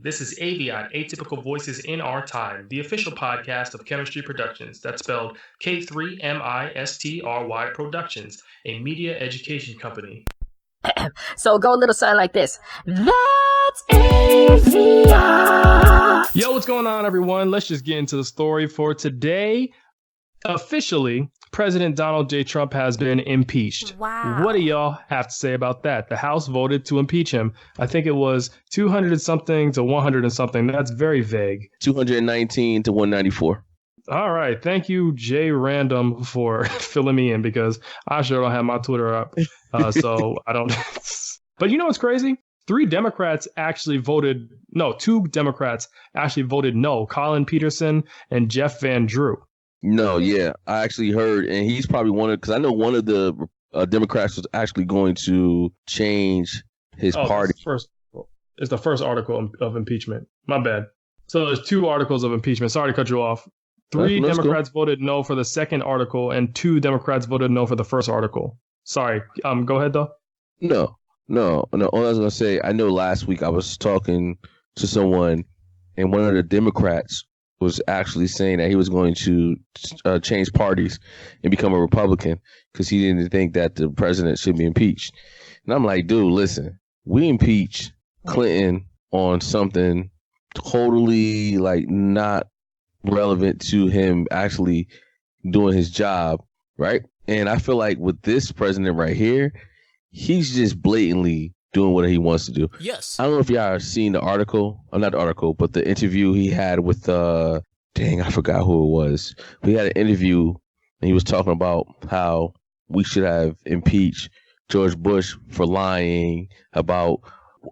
This is AVIOT, Atypical Voices in Our Time, the official podcast of Chemistry Productions. That's spelled K3MISTRY Productions, a media education company. So go a little something like this. That's AVIOT. Yo, what's going on, everyone? Let's just get into the story for today. Officially, President Donald J. Trump has been impeached. Wow. What do y'all have to say about that? The House voted to impeach him. I think it was 200 and something to 100 and something. That's very vague. 219 to 194. All right. Thank you, Jay Random, for filling me in because I sure don't have my Twitter up. So I don't. But you know what's crazy? Two Democrats actually voted no. Colin Peterson and Jeff Van Drew. No, yeah, I actually heard, and he's probably because I know one of the Democrats was actually going to change his party. It's the first article of impeachment. My bad. So there's two articles of impeachment. Sorry to cut you off. Three Democrats voted no for the second article, and 2 Democrats voted no for the first article. Sorry. Go ahead, though. No. All I was going to say, I know last week I was talking to someone, and one of the Democrats was actually saying that he was going to change parties and become a Republican because he didn't think that the president should be impeached. And I'm like, dude, listen, we impeached Clinton on something totally not relevant to him actually doing his job, right? And I feel like with this president right here, he's just blatantly doing what he wants to do. Yes. I don't know if y'all have seen the article, or not the article, but the interview he had with, I forgot who it was. He had an interview and he was talking about how we should have impeached George Bush for lying about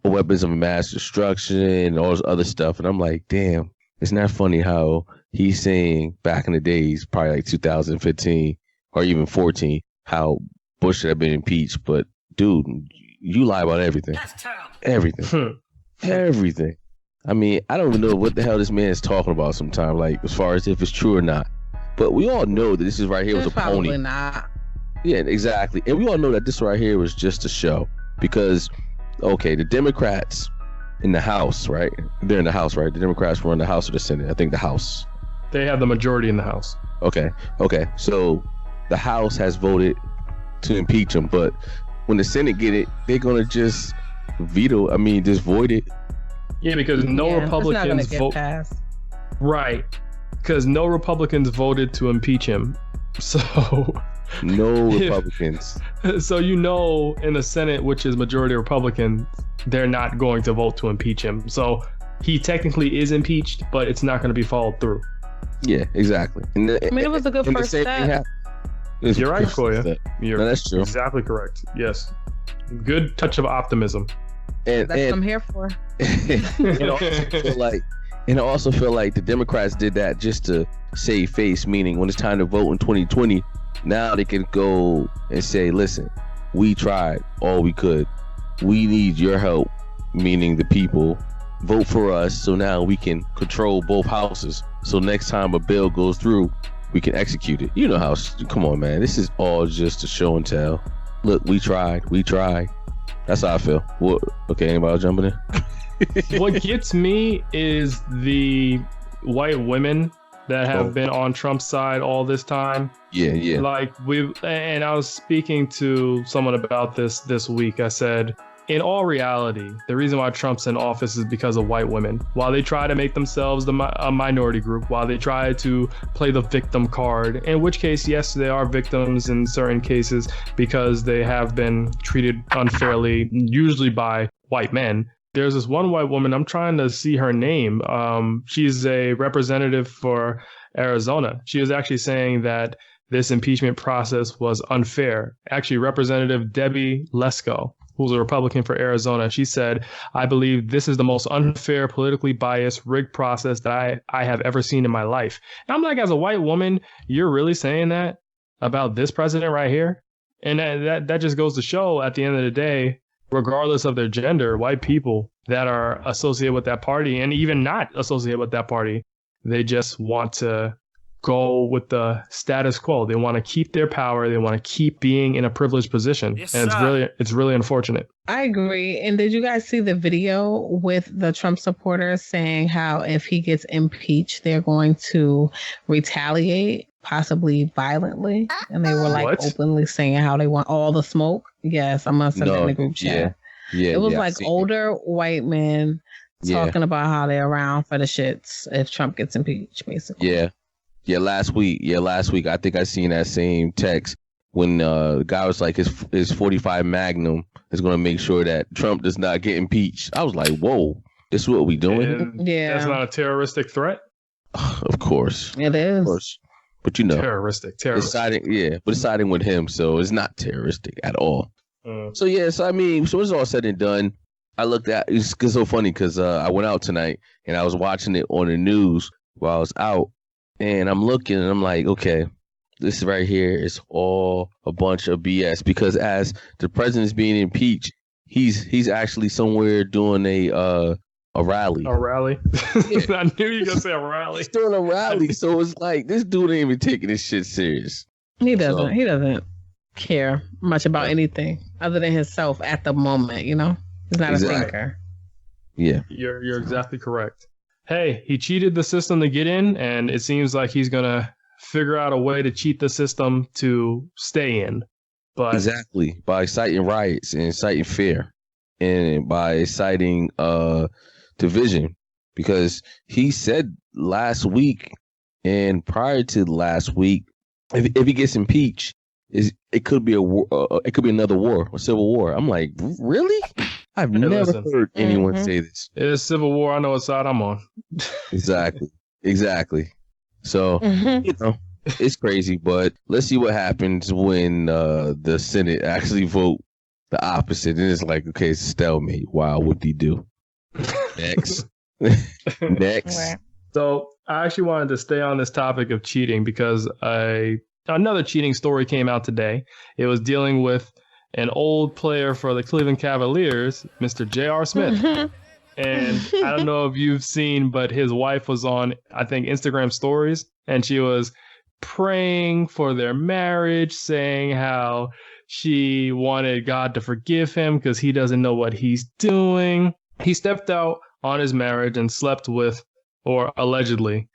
weapons of mass destruction and all this other stuff. And I'm like, damn, it's not funny how he's saying back in the days, probably 2015 or even 14, how Bush should have been impeached. But dude, you lie about everything. That's terrible. Everything. Everything. I mean, I don't even know what the hell this man is talking about sometimes, as far as if it's true or not. But we all know that this is right here was a pony. Probably not. Yeah, exactly. And we all know that this right here was just a show. Because, okay, the Democrats in the House, right? They're in the House, right? The Democrats were in the House or the Senate. I think the House. They have the majority in the House. Okay. So the House has voted to impeach him, but when the Senate get it, they're gonna just just void it. Yeah, because no Republicans vote. Right, because no Republicans voted to impeach him. So no Republicans. So in the Senate, which is majority Republican, they're not going to vote to impeach him. So he technically is impeached, but it's not going to be followed through. Yeah, exactly. It was a good first step. You're right, Koya. That's true. Exactly correct. Yes. Good touch of optimism. That's what I'm here for. And I also feel like the Democrats did that just to save face, meaning when it's time to vote in 2020, now they can go and say, listen, we tried all we could. We need your help, meaning the people. Vote for us so now we can control both houses. So next time a bill goes through, we can execute it. You know how, come on, man. This is all just a show and tell. Look, we tried. That's how I feel. What? Okay, anybody jumping in? What gets me is the white women that have been on Trump's side all this time. Yeah. And I was speaking to someone about this week. I said, in all reality, the reason why Trump's in office is because of white women. While they try to make themselves a minority group, while they try to play the victim card, in which case, yes, they are victims in certain cases because they have been treated unfairly, usually by white men. There's this one white woman, I'm trying to see her name. She's a representative for Arizona. She was actually saying that this impeachment process was unfair. Actually, Representative Debbie Lesko, who's a Republican for Arizona, she said, I believe this is the most unfair, politically biased, rigged process that I have ever seen in my life. And I'm like, as a white woman, you're really saying that about this president right here? And that just goes to show at the end of the day, regardless of their gender, white people that are associated with that party and even not associated with that party, they just want to go with the status quo. They want to keep their power. They want to keep being in a privileged position. Yes, and it's really unfortunate. I agree. And did you guys see the video with the Trump supporters saying how if he gets impeached, they're going to retaliate, possibly violently? And they were like openly saying how they want all the smoke. Yes, I'm going to send it in the group chat. Yeah, it was like older white men talking about how they're around for the shits if Trump gets impeached, basically. Yeah, last week. I think I seen that same text when the guy was like his 45 Magnum is going to make sure that Trump does not get impeached. I was like, whoa, this is what we doing? Yeah. That's not a terroristic threat? Of course. It is. Of course. But you know. Terroristic. It's siding with him, so it's not terroristic at all. So I mean, so it's all said and done. I looked at, it's so funny because I went out tonight and I was watching it on the news while I was out. And I'm looking and I'm like, okay, this right here is all a bunch of BS because as the president's being impeached, he's actually somewhere doing a rally. A rally? Yeah. I knew you were going to say a rally. He's doing a rally. So it's like, this dude ain't even taking this shit serious. He doesn't care much about anything other than himself at the moment, you know? He's not a thinker. Yeah. You're exactly correct. Hey, he cheated the system to get in, and it seems like he's going to figure out a way to cheat the system to stay in. But exactly. By inciting riots and inciting fear and by inciting division. Because he said last week and prior to last week, if he gets impeached, it could be a war, it could be another war, a civil war. I'm like, really? I've never heard anyone say this. It is civil war. I know what side I'm on. Exactly. So, you know, it's crazy, but let's see what happens when the Senate actually vote the opposite. And it's like, okay, it's a stalemate. Wow, whoop-de-doo. Next. Next. So I actually wanted to stay on this topic of cheating because another cheating story came out today. It was dealing with an old player for the Cleveland Cavaliers, Mr. J.R. Smith. And I don't know if you've seen, but his wife was on, I think, Instagram stories, and she was praying for their marriage, saying how she wanted God to forgive him because he doesn't know what he's doing. He stepped out on his marriage and slept with, or allegedly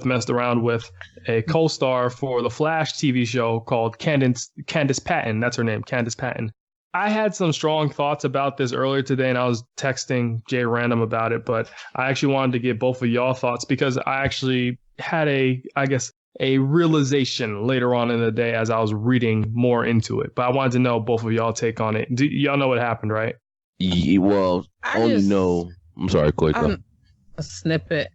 messed around with a co-star for the Flash TV show called Candace Patton. That's her name, Candace Patton. I had some strong thoughts about this earlier today, and I was texting Jay Random about it, but I actually wanted to get both of y'all thoughts because I actually had a realization later on in the day as I was reading more into it. But I wanted to know both of y'all take on it. Y'all know what happened, right? Yeah, well, I'm sorry, Coy. A snippet.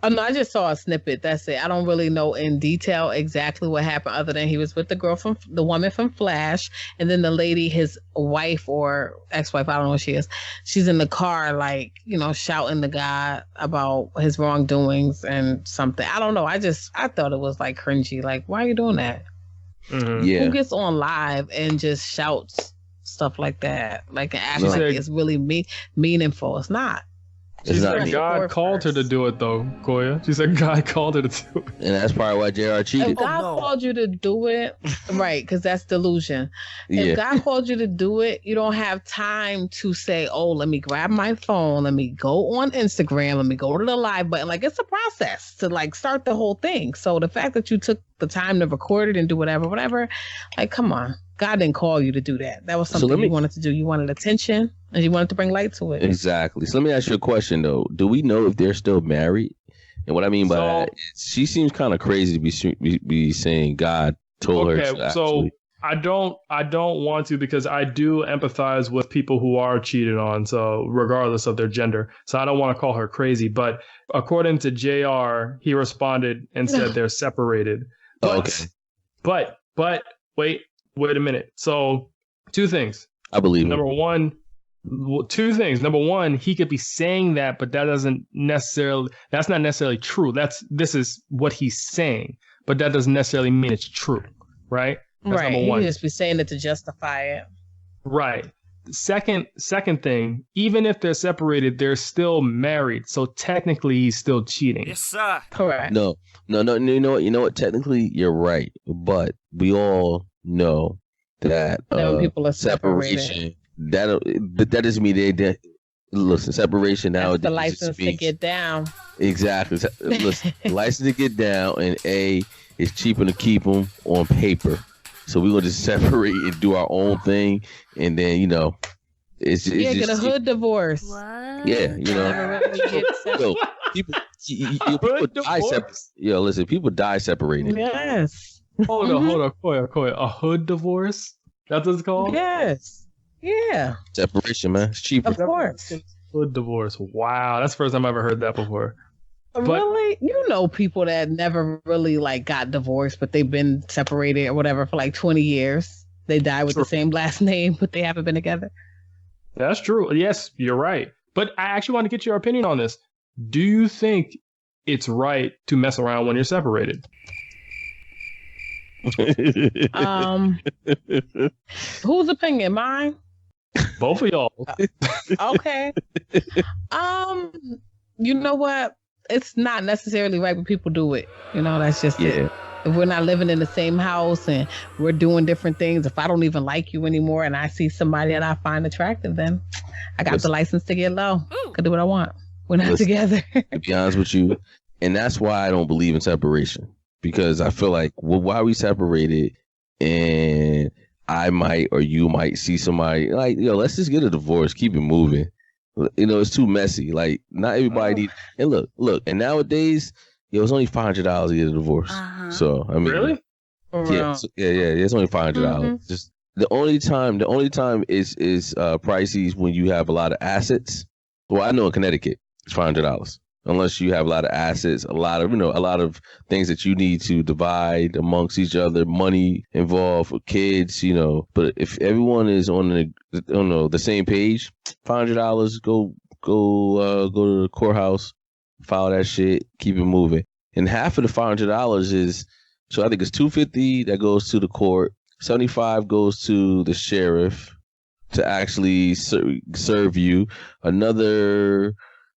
Oh, no, I just saw a snippet. That's it. I don't really know in detail exactly what happened other than he was with the woman from Flash. And then the lady, his wife or ex-wife, I don't know what she is. She's in the car, like, you know, shouting to God about his wrongdoings and something. I don't know. I thought it was like cringy. Like, why are you doing that? Mm-hmm. Yeah. Who gets on live and just shouts stuff like that? Like, and acts like it's really meaningful. It's not. She said God called her to do it, though, Koya. She said God called her to do it. And that's probably why JR cheated. If God called you to do it, right, because that's delusion. If God called you to do it, you don't have time to say, oh, let me grab my phone, let me go on Instagram, let me go to the live button. Like, it's a process to, like, start the whole thing. So the fact that you took the time to record it and do whatever, like, come on. God didn't call you to do that. That was something you wanted to do. You wanted attention and you wanted to bring light to it. Exactly. So let me ask you a question, though. Do we know if they're still married? And what I mean by that is she seems kind of crazy to be saying God told her to actually. So I don't want to because I do empathize with people who are cheated on, so regardless of their gender. So I don't want to call her crazy. But according to JR, he responded and said they're separated. But, but wait a minute. So two things. I believe two things. Number one, he could be saying that, but that's not necessarily true. This is what he's saying, but that doesn't necessarily mean it's true. Right? That's right. Number one. He just be saying it to justify it. Right. second thing, even if they're separated, they're still married. So technically, he's still cheating. Yes, sir. Correct. No. You know what? Technically, you're right, but we all know that when people are separation. That doesn't mean they listen. Separation now. That's the license to get down. Exactly. Listen, license to get down, and it's cheaper to keep them on paper. So we're gonna just separate and do our own thing, and then it's just get a hood divorce. What? Yeah, Never really get Yo, people die separated. Yo, listen, people die separated. Yes. Hold on, Koya. A hood divorce? That's what it's called? Yes. Yeah. Separation, man. It's cheaper. Of course. Hood divorce. Wow, that's the first time I've ever heard that before. Really? People that never really got divorced, but they've been separated or whatever for 20 years. They die with the same last name, but they haven't been together. That's true. Yes, you're right. But I actually want to get your opinion on this. Do you think it's right to mess around when you're separated? Whose opinion? Mine? Both of y'all. Okay. You know what? It's not necessarily right when people do it. That's just it. If we're not living in the same house and we're doing different things, if I don't even like you anymore and I see somebody that I find attractive, then I got the license to get low. Can do what I want. We're not together. To be honest with you, and that's why I don't believe in separation, because I feel like, well, why are we separated? And I might or you might see somebody let's just get a divorce, keep it moving. It's too messy. Not everybody need. And look, and nowadays, it's only $500 to get a divorce. So I mean, really? Yeah, it's only $500. Just the only time is pricey when you have a lot of assets. Well, I know in Connecticut it's $500 unless you have a lot of assets, a lot of things that you need to divide amongst each other, money involved for kids, But if everyone is on the same page, $500, go to the courthouse, file that shit, keep it moving. And half of the $500 is, so I think it's $250 that goes to the court, $75 goes to the sheriff to actually serve you. Another.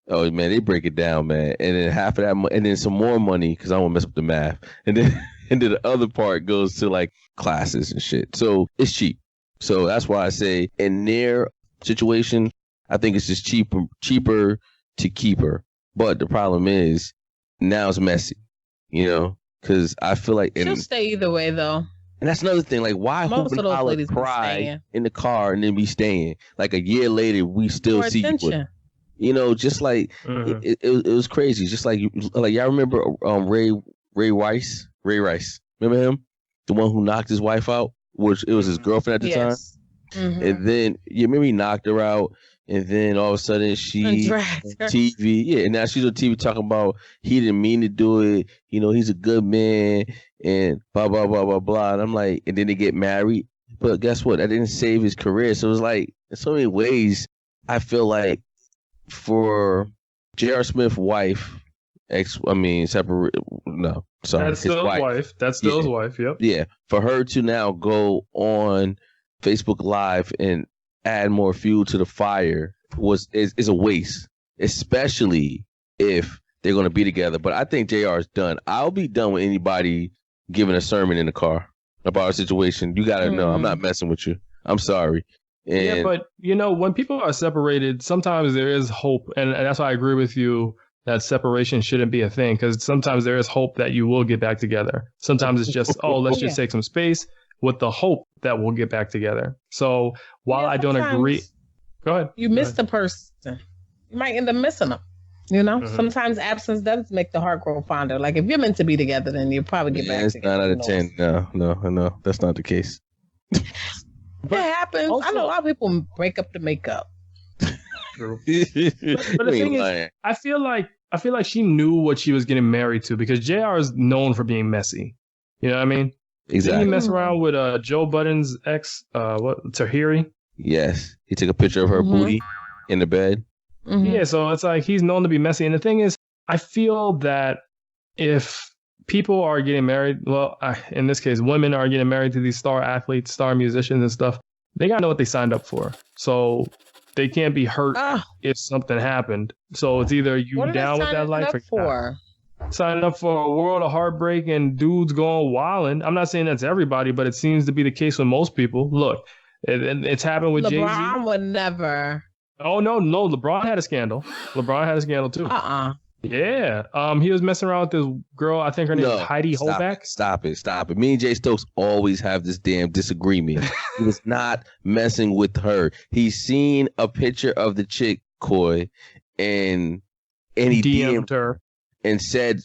Oh man, they break it down, man, and then half of that, and then some more money because I don't want to mess up the math, and then the other part goes to classes and shit. So it's cheap. So that's why I say in their situation, I think it's just cheaper to keep her. But the problem is now it's messy, because I feel like she'll stay either way though. And that's another thing. Why most of those ladies cry in the car and then be staying? A year later, we still see you. Just it was crazy. Just y'all remember Ray Rice? Remember him? The one who knocked his wife out? It was his girlfriend at the time. Mm-hmm. And then you remember he knocked her out, and then all of a sudden she on TV. Yeah, and now she's on TV talking about he didn't mean to do it. He's a good man and blah blah blah blah blah. And I'm like, and then they get married. But guess what? That didn't save his career. So it was in so many ways, I feel like for J.R. Smith's wife, separate. No, sorry, that's still his wife. That's still his wife. Yep. Yeah, for her to now go on Facebook Live and add more fuel to the fire is a waste, especially if they're going to be together. But I think JR is done. I'll be done with anybody giving a sermon in the car about a situation. You got to know I'm not messing with you. I'm sorry. And, yeah, but when people are separated, sometimes there is hope, and that's why I agree with you that separation shouldn't be a thing, because sometimes there is hope that you will get back together. Sometimes it's just, let's just take some space with the hope that we'll get back together. So while I don't agree, go ahead. You miss the person, you might end up missing them. Sometimes absence does make the heart grow fonder. If you're meant to be together, then you'll probably get back together. 9 out of 10. No, that's not the case. It happens. Also, I know a lot of people break up to make up. True. but the thing is, I feel like she knew what she was getting married to, because JR is known for being messy. You know what I mean? Exactly. Didn't he mess around with Joe Budden's ex, Tahiri? Yes. He took a picture of her booty in the bed. Mm-hmm. Yeah, so it's he's known to be messy. And the thing is, I feel that if people are getting married, in this case, women are getting married to these star athletes, star musicians and stuff, they gotta know what they signed up for. So they can't be hurt if something happened. So it's either you down with that life or not. Signing up for a world of heartbreak and dudes going wilding. I'm not saying that's everybody, but it seems to be the case with most people. Look, it's happened with Jay-Z. LeBron would never. Oh, no. LeBron had a scandal. LeBron had a scandal, too. Yeah. He was messing around with this girl. I think her name is Heidi Holback. Stop it. Me and Jay Stokes always have this damn disagreement. He was not messing with her. He's seen a picture of the chick, Coy, and he DM'd her and said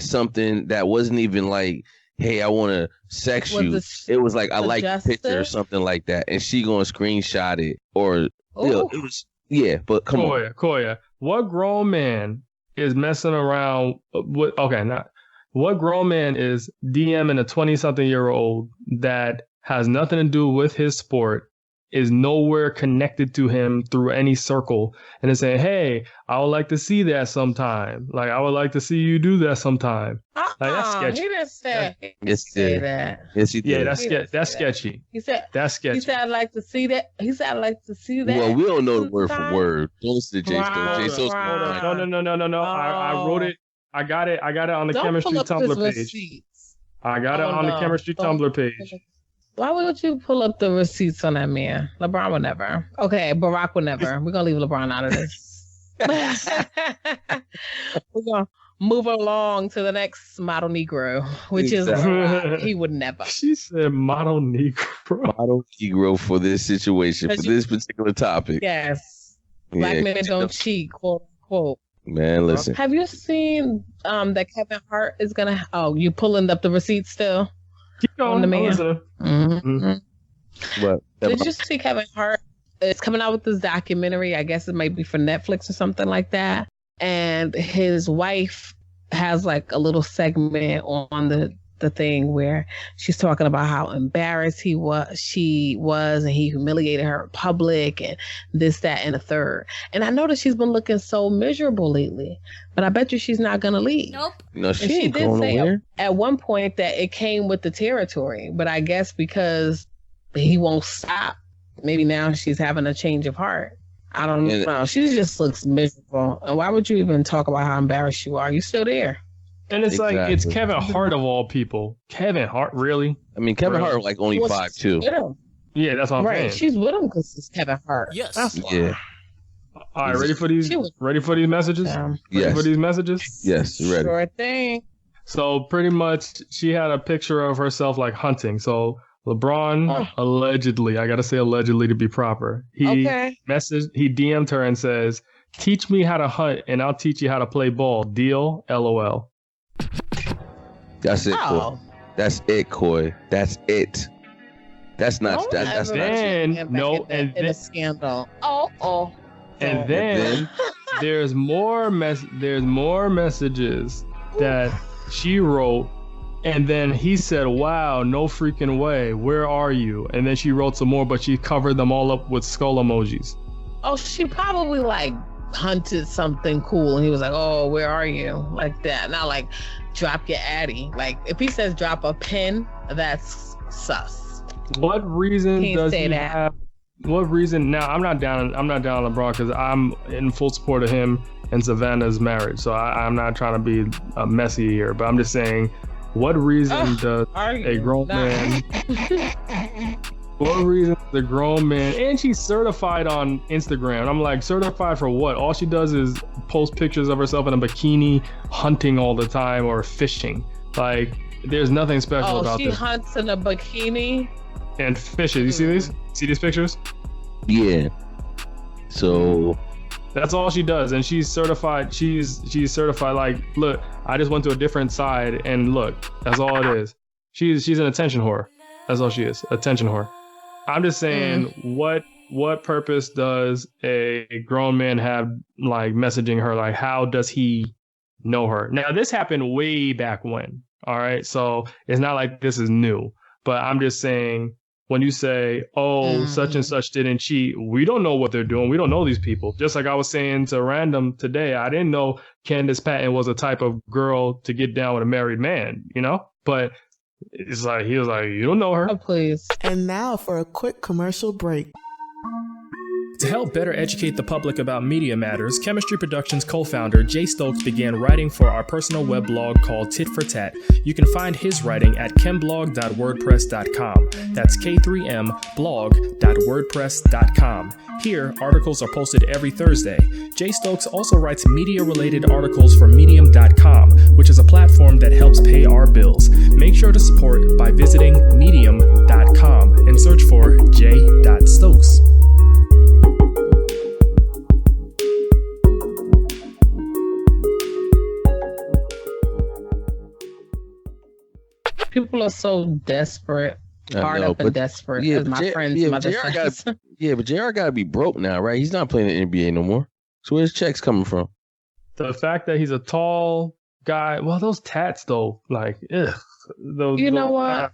something that wasn't even like, hey, I want to sex you. It was like, I like the picture or something like that. And she going to screenshot it or, it was, but come on. Koya, what grown man is messing around with, what grown man is DMing a 20-something-year-old that has nothing to do with his sport, is nowhere connected to him through any circle, and is saying, hey, I would like to see that sometime. Like, I would like to see you do that sometime. Like, that's sketchy. He didn't say, that. Yes, he did. Yeah, that's sketchy. He said, that's sketchy. He said, I'd like to see that. He said, I'd like to see that. Well, we don't know the word for word. Don't listen to Jay Stokes. Jay Stokes. No. I wrote it. I got it on the chemistry Tumblr page. I got it on the chemistry Tumblr page. Why would you pull up the receipts on that man? LeBron would never. Okay, Barack would never. We're going to leave LeBron out of this. We're going to move along to the next model Negro, which is Barack. He would never. She said model Negro. Model Negro for this situation, for this particular topic. Yes. Black men don't cheat, quote, unquote. Man, listen. Have you seen that Kevin Hart is going to... Oh, you pulling up the receipts still? Keep going. On the man. What? Did you see Kevin Hart is coming out with this documentary? I guess it might be for Netflix or something like that. And his wife has like a little segment on the thing where she's talking about how embarrassed she was, and he humiliated her in public, and this, that, and the third. And I noticed she's been looking so miserable lately, but I bet you she's not gonna leave. Nope. No, she ain't going nowhere. At one point that it came with the territory, but I guess because he won't stop, maybe now she's having a change of heart. I don't know. She just looks miserable. And why would you even talk about how embarrassed you are? You're still there. And it's like, it's Kevin Hart of all people. Kevin Hart, really? I mean, Kevin Hart like only 5'2". Yeah, that's what I'm saying. Right, she's with him because it's Kevin Hart. Yes. Yeah. All right, ready for these messages? Yes. Ready for these messages? Yes, ready. Sure thing. So pretty much, she had a picture of herself like hunting. So LeBron allegedly, I gotta say allegedly to be proper. He DM'd her and says, "Teach me how to hunt, and I'll teach you how to play ball. Deal? LOL." That's it, Coy. That's it, Coy. That's it. That's not. That's not. In a scandal. And then there's more messages that she wrote, and then he said, "Wow, no freaking way. Where are you?" And then she wrote some more, but she covered them all up with skull emojis. Oh, she probably like hunted something cool, and he was like, "Oh, where are you?" Like that. Not like drop your addy. Like if he says drop a pin, that's sus. What reason does he have? What reason? Now I'm not down on LeBron because I'm in full support of him and Savannah's marriage. So I'm not trying to be messy here, but I'm just saying, what reason does a grown man? What reason the grown man, and she's certified on Instagram. I'm like, certified for what? All she does is post pictures of herself in a bikini hunting all the time or fishing. Like, there's nothing special about this. Oh, she hunts in a bikini and fishes. You see these? See these pictures? Yeah. So that's all she does, and she's certified. She's certified. Like, look, I just went to a different side, and look, that's all it is. She's an attention whore. That's all she is. Attention whore. I'm just saying, what purpose does a grown man have, like, messaging her? Like, how does he know her? Now, this happened way back when, all right? So it's not like this is new. But I'm just saying, when you say, such and such didn't cheat, we don't know what they're doing. We don't know these people. Just like I was saying to Random today, I didn't know Candace Patton was a type of girl to get down with a married man, you know? But It's like he was like, you don't know her. Oh, please. And now for a quick commercial break. To help better educate the public about media matters, Chemistry Productions co-founder Jay Stokes began writing for our personal web blog called Tit for Tat. You can find his writing at chemblog.wordpress.com. That's K3mblog.wordpress.com. Here, articles are posted every Thursday. Jay Stokes also writes media-related articles for Medium.com, which is a platform that helps pay our bills. Make sure to support by visiting Medium.com and search for J. Stokes. People are so desperate, hard up and desperate. Yeah, my friend's mother says. But JR got to be broke now, right? He's not playing in the NBA no more. So where's checks coming from? The fact that he's a tall guy. Well, those tats though, like, ugh. You know what?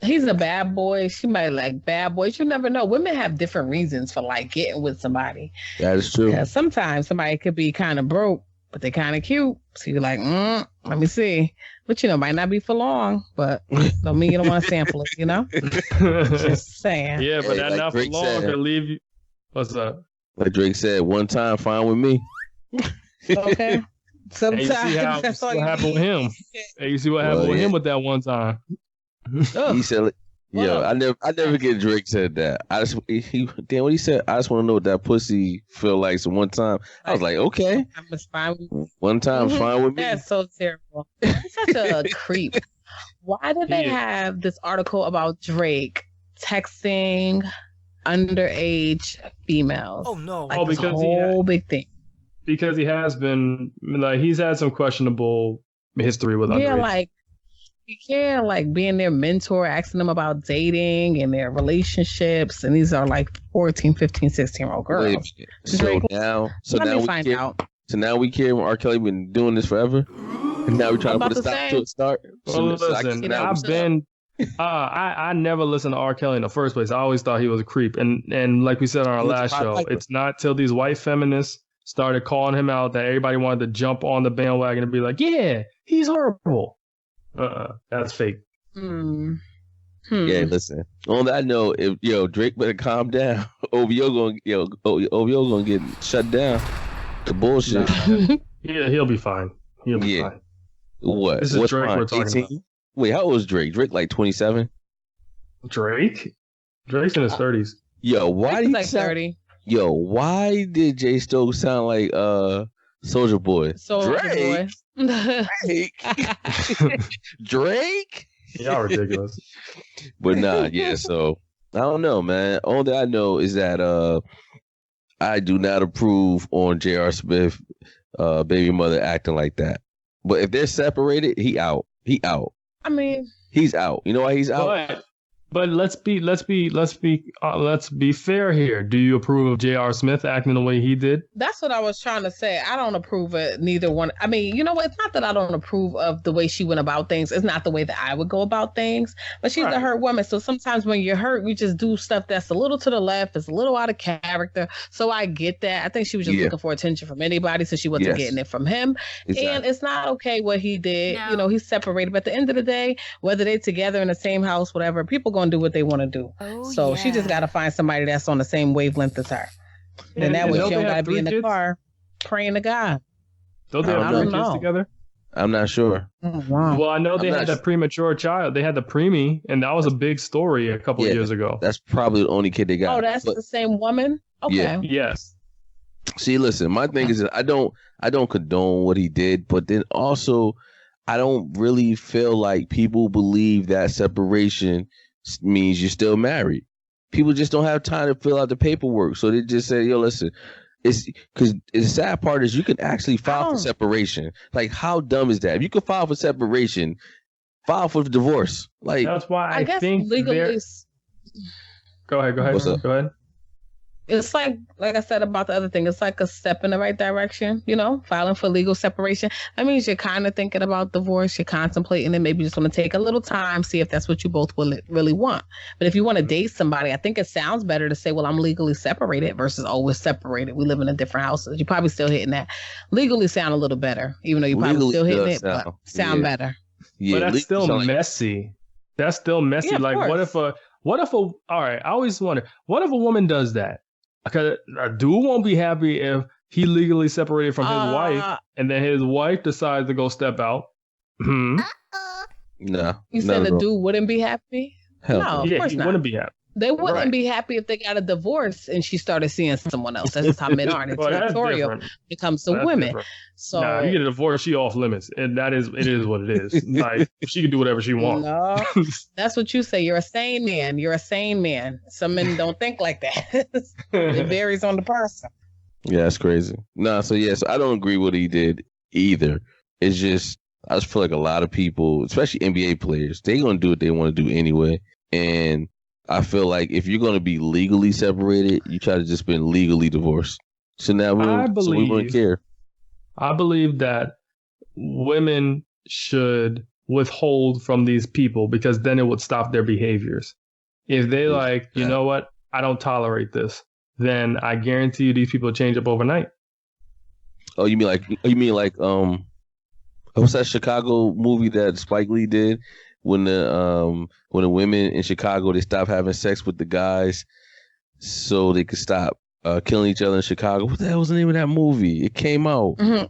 He's a bad boy. She might like bad boys. You never know. Women have different reasons for like getting with somebody. That is true. Because sometimes somebody could be kind of broke, but they're kind of cute. So you're like, let me see. But, might not be for long, but don't mean you don't want to sample it, Just saying. Yeah, but that not for long to leave you. What's up? Like Drake said, one time, fine with me. Okay. Sometimes that's what happened with him. Hey, you see what happened with him with that one time. He said, I never get Drake said that. What he said, I just want to know what that pussy feel like. So one time, I was like, okay. One time, fine with me. That's so terrible. He's such a creep. Why did they have this article about Drake texting underage females? Oh no! Like this whole big thing. Because he has been he's had some questionable history with underage. Yeah, like. You can't being their mentor, asking them about dating and their relationships. And these are 14, 15, 16-year-old girls. So now we care when R. Kelly been doing this forever? And now we're trying to put a stop to it start? Well, listen, I never listened to R. Kelly in the first place. I always thought he was a creep. And like we said on our last show, it's not till these white feminists started calling him out that everybody wanted to jump on the bandwagon and be like, yeah, he's horrible. That's fake. Yeah, listen. On that note, if Drake better calm down. OVO gonna get shut down. The bullshit. Yeah, he'll be fine. He'll be fine. What? This is Drake we're talking about. Wait, how old is Drake? Drake 27? Drake's in his 30s. Yo, why did he sound 30? Yo, why did Jay Stokes sound like Soulja Boy? Drake. Drake? Y'all ridiculous. But nah, so I don't know, man. All that I know is that I do not approve on J.R. Smith baby mother acting like that. But if they're separated, he out. I mean, he's out. You know why he's out? But let's be fair here. Do you approve of J.R. Smith acting the way he did? That's what I was trying to say. I don't approve of neither one. I mean, you know what? It's not that I don't approve of the way she went about things. It's not the way that I would go about things. But she's a hurt woman. So sometimes when you're hurt, you just do stuff that's a little to the left. It's a little out of character. So I get that. I think she was just looking for attention from anybody. So she wasn't getting it from him. Exactly. And it's not okay what he did. No. He's separated. But at the end of the day, whether they're together in the same house, whatever, people going to do what they want to do. So she just got to find somebody that's on the same wavelength as her. Then that way she don't got to be in the car praying to God. Don't they have 3 kids together? I'm not sure. Oh, wow. Well, I know they had a premature child. They had the preemie, and that was a big story a couple of years ago. That's probably the only kid they got. Oh, that's the same woman? Okay. Yeah. Yes. See, listen, my thing is that I don't condone what he did, but then also I don't really feel like people believe that separation means you're still married. People just don't have time to fill out the paperwork, so they just say, "Yo, listen." It's because the sad part is you can actually file for separation. Like, how dumb is that? If you can file for separation, file for divorce. Like, that's why I think legally. Go ahead. Go ahead. It's like I said about the other thing, it's like a step in the right direction, filing for legal separation. That means you're kind of thinking about divorce, you're contemplating it, maybe you just want to take a little time, see if that's what you both really want. But if you want to date somebody, I think it sounds better to say, well, I'm legally separated versus, we're separated. We live in different houses. You're probably still hitting that. Legally sound a little better, even though you're probably still hitting it, but sound better. Yeah, but that's still messy. That's still messy. Yeah, like, what if a, all right, I always wonder, what if a woman does that? Because a dude won't be happy if he legally separated from his wife and then his wife decides to go step out. No. You said the dude wouldn't be happy? Hell no, of course he not. wouldn't be happy. They wouldn't be happy if they got a divorce and she started seeing someone else. That's just how men are. They're territorial when it comes to women. Different. So nah, you get a divorce, she off limits, and it is what it is. Like, she can do whatever she wants. No, that's what you say. You're a sane man. You're a sane man. Some men don't think like that. It varies on the person. Yeah, that's crazy. Nah, so I don't agree with what he did either. It's just I just feel like a lot of people, especially NBA players, they gonna do what they want to do anyway, and I feel like if you're going to be legally separated, you try to just be legally divorced. So now we wouldn't care. I believe that women should withhold from these people because then it would stop their behaviors. If they you know what, I don't tolerate this, then I guarantee you these people change up overnight. Oh, you mean like what's that Chicago movie that Spike Lee did? When the women in Chicago, they stopped having sex with the guys so they could stop killing each other in Chicago. What the hell was the name of that movie? It came out. Mm-hmm.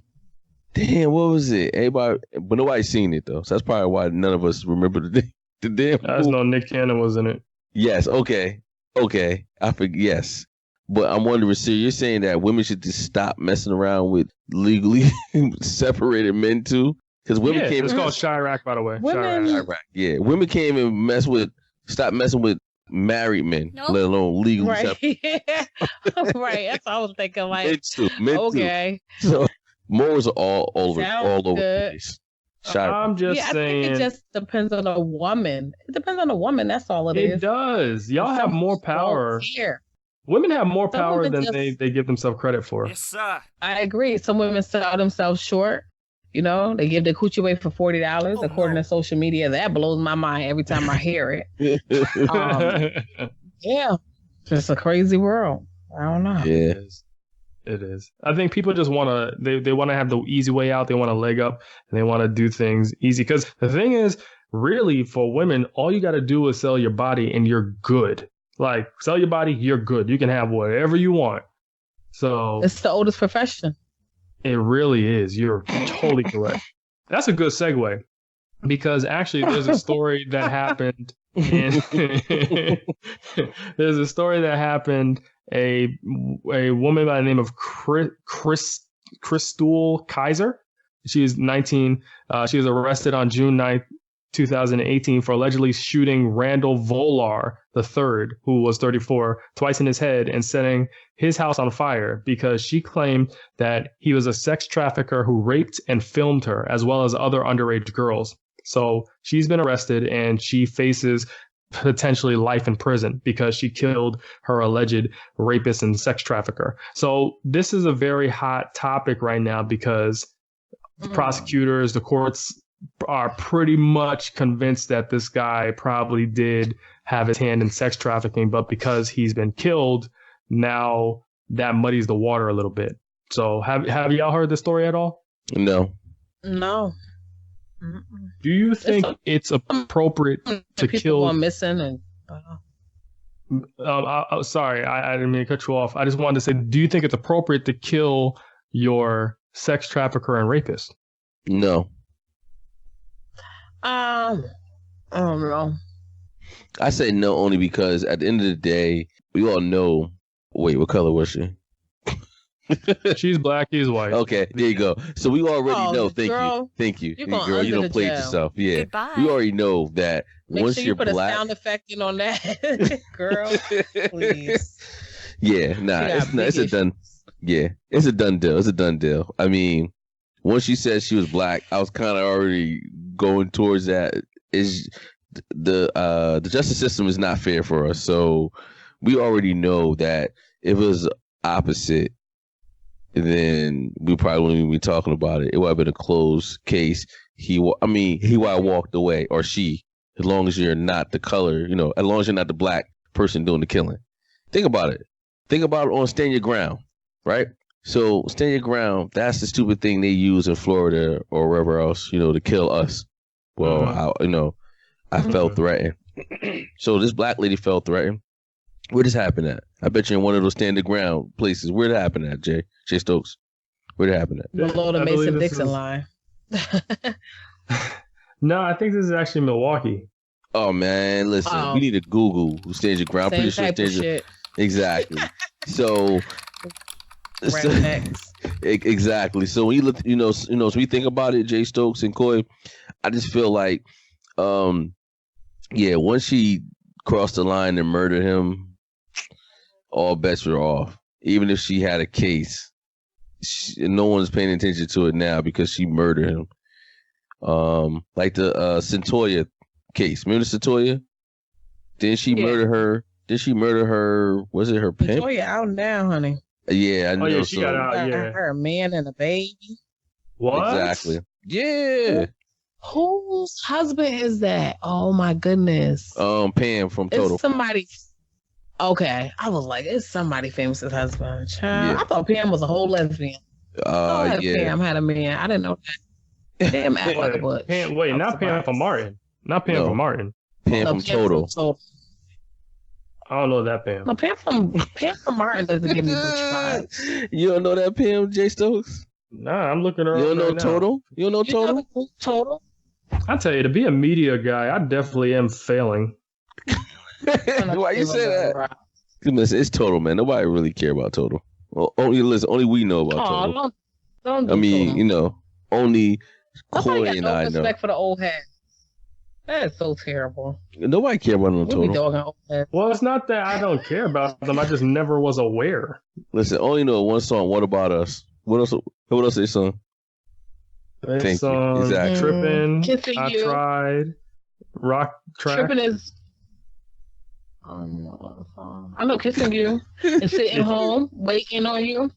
Damn, what was it? Everybody, but nobody's seen it though. So that's probably why none of us remember the damn. I just know Nick Cannon was in it. Yes. Okay. I forget. Yes. But I'm wondering, so you're saying that women should just stop messing around with legally separated men too? Because women came. It's called Chirac, by the way. Chirac. Yeah, women came and stop messing with married men, let alone legally. Right. Right. That's what I was thinking. Like, men okay. Too. So morals are all over the place. I'm just saying. I think it just depends on the woman. It depends on the woman. That's all it is. It does. Y'all have more power. Women have more power than they give themselves credit for. Yes, sir. I agree. Some women sell themselves short. You know, they give their coochie away for $40 according to social media. That blows my mind every time I hear it. Yeah, it's a crazy world. I don't know. Yeah, it is. I think people just want to. They want to have the easy way out. They want to leg up, and they want to do things easy. Because the thing is, really, for women, all you got to do is sell your body, and you're good. Like, sell your body, you're good. You can have whatever you want. So it's the oldest profession. It really is. You're totally correct. That's a good segue because actually there's a story that happened. There's a story that happened. A woman by the name of Crystal Kaiser. She is 19. She was arrested on June 9th, 2018 for allegedly shooting Randall Volar III, who was 34, twice in his head and setting his house on fire because she claimed that he was a sex trafficker who raped and filmed her, as well as other underage girls. So she's been arrested and she faces potentially life in prison because she killed her alleged rapist and sex trafficker. So this is a very hot topic right now because the prosecutors, the courts are pretty much convinced that this guy probably did have his hand in sex trafficking, but because he's been killed, now that muddies the water a little bit. So have y'all heard this story at all? No. Do you think it's appropriate to kill? People missing and. Sorry, I didn't mean to cut you off. I just wanted to say, do you think it's appropriate to kill your sex trafficker and rapist? No. I don't know. I say no only because at the end of the day, we all know. Wait, what color was she? She's black, he's white. Okay, there you go. So we already know. Thank you. You're girl, you don't play yourself. Yeah. Goodbye. We already know that once you're black. Make sure you put a sound effect in on that, girl. Please. Yeah, it's a done. Yeah, it's a done deal. It's a done deal. I mean, once she said she was black, I was kind of already going towards that. Is the justice system is not fair for us, so we already know that if it was opposite, then we probably wouldn't even be talking about it. It would have been a closed case. He would have walked away, or she, as long as you're not the color, as long as you're not the black person doing the killing. Think about it. Think about it on Stand Your Ground, right? So Stand Your Ground, that's the stupid thing they use in Florida or wherever else, to kill us. Well, I felt threatened. So this black lady felt threatened. Where this happened at? I bet you in one of those stand the ground places. Where it happened at, Jay Stokes? Where it happened at? Below the Mason-Dixon line. No, I think this is actually Milwaukee. Oh man, listen, we need to Google who stands your ground. Same type of shit. Exactly. So exactly. So when you look, so we think about it, Jay Stokes and Coy, I just feel like, once she crossed the line and murdered him, all bets were off. Even if she had a case, no one's paying attention to it now because she murdered him. Like the Centoya case. Remember Centoya? Didn't she murder her? Did she murder her? Was it her pimp? Centoya out now, honey. Yeah, I know. Oh yeah, she got out. Yeah, her man and a baby. What? Exactly. Yeah. Whose husband is that? Oh my goodness. Pam from Total. It's somebody. Okay, I was like, it's somebody famous's husband. Child. Yeah. I thought Pam was a whole lesbian. Pam had a man. I didn't know that. Pam act like a butch. Not Pam from Martin. Not Pam from Martin. Pam from Total. I don't know that Pam. No, Pam from Martin doesn't give me butch vibes. You don't know that Pam, Jay Stokes? Nah, I'm looking her up. You don't know right Total? You don't know Total? Total? I tell you, to be a media guy, I definitely am failing. Why you say that? Listen, it's Total, man. Nobody really care about Total. Well, only we know about Total. Don't Total. Only Coy and I know. Respect for the old head. That is so terrible. Nobody care about no Total. Well, it's not that I don't care about them. I just never was aware. Listen, only know one song. What About Us? What else they sung? They sung exactly. Trippin'. Kissing I You. Tried. Rock Track. Trippin' is. I know Kissing You and Sitting Home Waiting on You.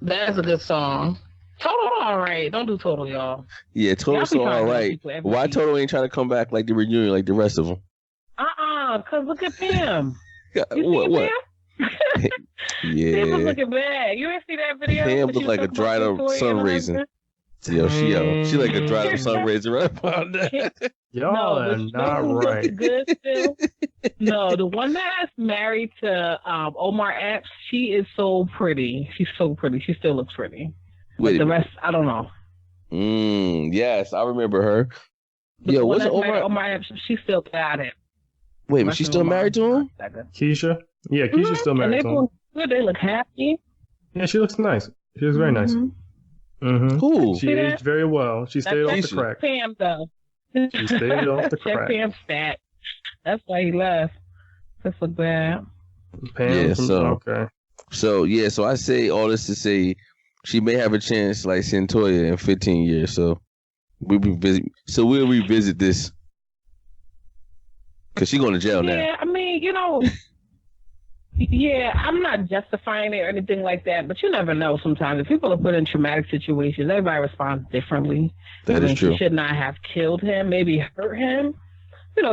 That's a good song. Total all right. Don't do Total, y'all. Yeah, Total's all right. Why Total ain't trying to come back like the reunion, like the rest of them? Because look at Pam. What? Yeah. Pam was looking bad. You didn't see that video? Pam looked like a dried up sun raisin. She like a dried up sun raisin right about that. Y'all are not right. Good still. No, the one that's married to Omar Epps, she is so pretty. She's so pretty. She still looks pretty. But the rest, I don't know. Yes, I remember her. But what's Omar Epps? She still got it. Wait, was she still married to him? Keisha? Yeah, Keisha's still married to him. Good. They look happy. Yeah, she looks nice. She looks very nice. Cool. She aged very well. She stayed off the crack. Pam, though. She stayed off the crack. Check Pam's stat. That's why he left. That's so bad. Pam okay. So I say all this to say she may have a chance like Centoya in 15 years. So we'll revisit this. Because she's going to jail now. Yeah, I mean, I'm not justifying it or anything like that, but you never know sometimes. If people are put in traumatic situations, everybody responds differently. That is true. She should not have killed him, maybe hurt him.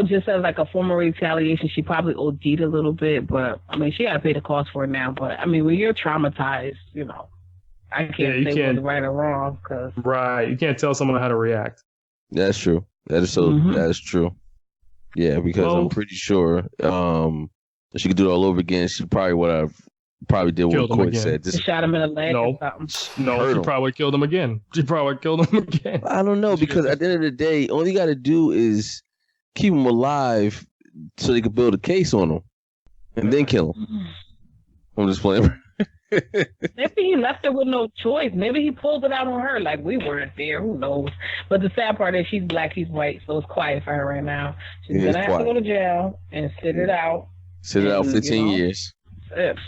Just as like a form of retaliation, she probably OD'd a little bit, but I mean, she got to pay the cost for it now. But I mean, when you're traumatized, I can't say what's right or wrong. Right. You can't tell someone how to react. That's true. That is so. That is true. Yeah, because I'm pretty sure if she could do it all over again, she probably would have did what Court said. Just shot him in the leg or something. No, she probably killed him again. I don't know, because at the end of the day, all you got to do is keep him alive so they could build a case on him and then kill him. I'm just playing. Maybe he left her with no choice. Maybe he pulled it out on her like we weren't there. Who knows? But the sad part is she's black, he's white, so it's quiet for her right now. She's going to have to go to jail and sit it out. Sit it out 15 years.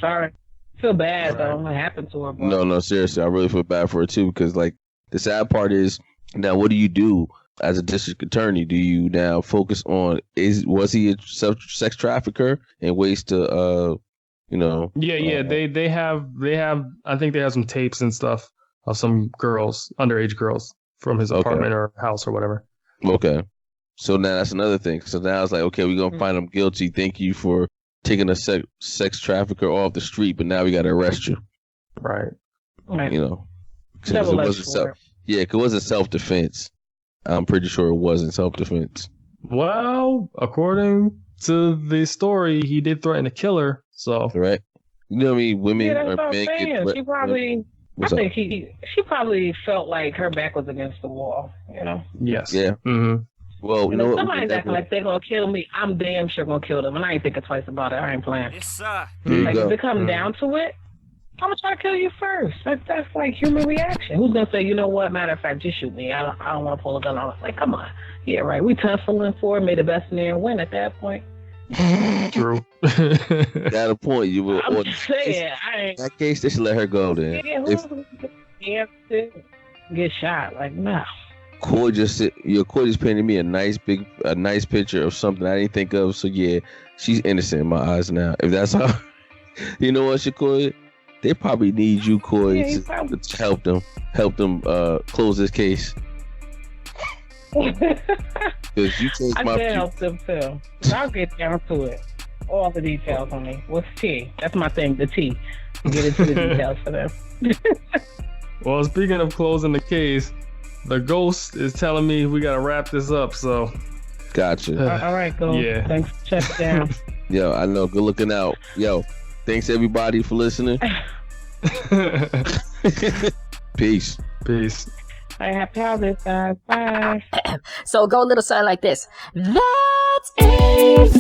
Sorry. I feel bad, though. What happened to her? Boy. No, seriously. I really feel bad for her, too, because, like, the sad part is, now what do you do as a district attorney? Do you now focus on, was he a sex trafficker and ways to, Yeah. They have. I think they have some tapes and stuff of some girls, underage girls, from his apartment or house or whatever. Okay, so now that's another thing. So now it's like, okay, we're gonna find him guilty. Thank you for taking a sex trafficker off the street, but now we gotta arrest you. Right. Because it wasn't self defense. I'm pretty sure it wasn't self-defense. Well, according to the story, he did threaten to kill her. So, right? You know what I mean? Women Yeah, that's or what I'm men saying. get She probably, What's I up? think she probably felt like her back was against the wall, you know? yes. Yeah. Mm-hmm. Well, you And know if what? somebody's acting like they're going to kill me, I'm damn sure going to kill them. And I ain't thinking twice about it. I ain't playing. Yes, sir. There you Like, go. if it comes down to it, I'm going to try to kill you first. That's like human reaction. Who's going to say, you know what, matter of fact, just shoot me. I don't want to pull a gun on it. Like, come on. Yeah, right. We tussling for it, may the best in there win at that point. True. Got a point. You will. I'm just saying. I ain't. In that case, they should let her go then. Yeah, If who's get shot? Like, no. Coy just painted me a nice picture of something I didn't think of. So yeah, she's innocent in my eyes now. If that's how, you know what, Shakoy? They probably need you, Coy, to help them close this case. Because you changed I my can help them too. I'll get down to it. All the details on me. What's T? That's my thing, the T. Get into the details for them. Well, speaking of closing the case, the ghost is telling me we got to wrap this up. So, gotcha. All right, go. Yeah. Thanks for checking down. Yo, I know. Good looking out. Yo, thanks everybody for listening. Peace. Peace. I happy holidays, guys. Bye. So go a little something like this. That's AVIOT.